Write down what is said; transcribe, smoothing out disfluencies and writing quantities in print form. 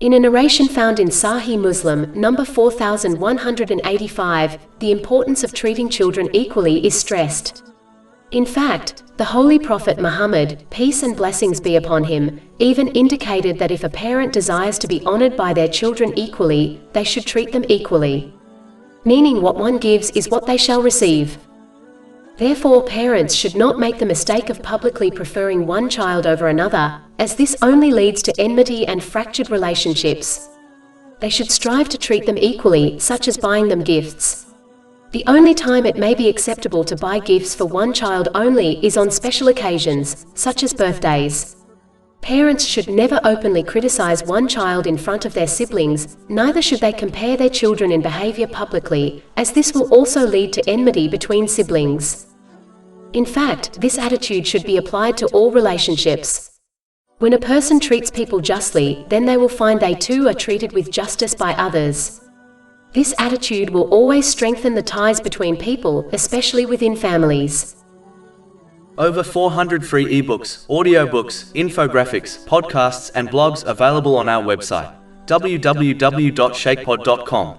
In a narration found in Sahih Muslim, number 4185, the importance of treating children equally is stressed. In fact, the Holy Prophet Muhammad, peace and blessings be upon him, even indicated that if a parent desires to be honored by their children equally, they should treat them equally. Meaning what one gives is what they shall receive. Therefore, parents should not make the mistake of publicly preferring one child over another, as this only leads to enmity and fractured relationships. They should strive to treat them equally, such as buying them gifts. The only time it may be acceptable to buy gifts for one child only is on special occasions, such as birthdays. Parents should never openly criticize one child in front of their siblings, neither should they compare their children in behavior publicly, as this will also lead to enmity between siblings. In fact, this attitude should be applied to all relationships. When a person treats people justly, then they will find they too are treated with justice by others. This attitude will always strengthen the ties between people, especially within families. Over 400 free ebooks, audiobooks, infographics, podcasts and blogs available on our website, www.shakepod.com.